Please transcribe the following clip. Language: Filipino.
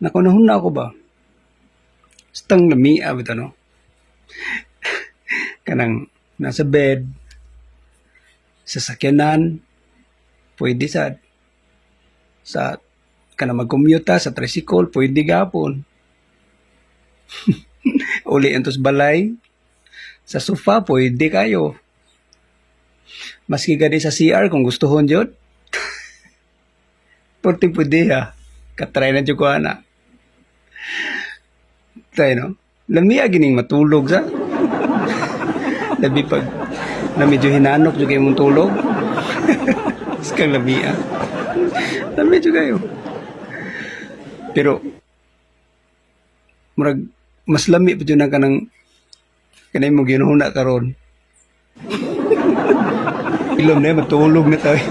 Nakunahon na ako ba? Stang lamia bitaw no. Kanang nasa bed, sa sakyanan, pwede sa kanang mag-commute sa tricycle, pwede gapon. Uli entos balay, sa sofa, pwede kayo. Maski gani sa CR kung gustuhon jud. Pwede ha. Katry na jud ko ana. Tayo no. Lamia gining matulog sa. Labi pag na medyo hinanok jud kayo mong tulog. Skang lamia. Lami jud kayo. Pero murag mas lami pa jud na kanang kanay mo ginuhuna karon. Ilom na matulog na tayo.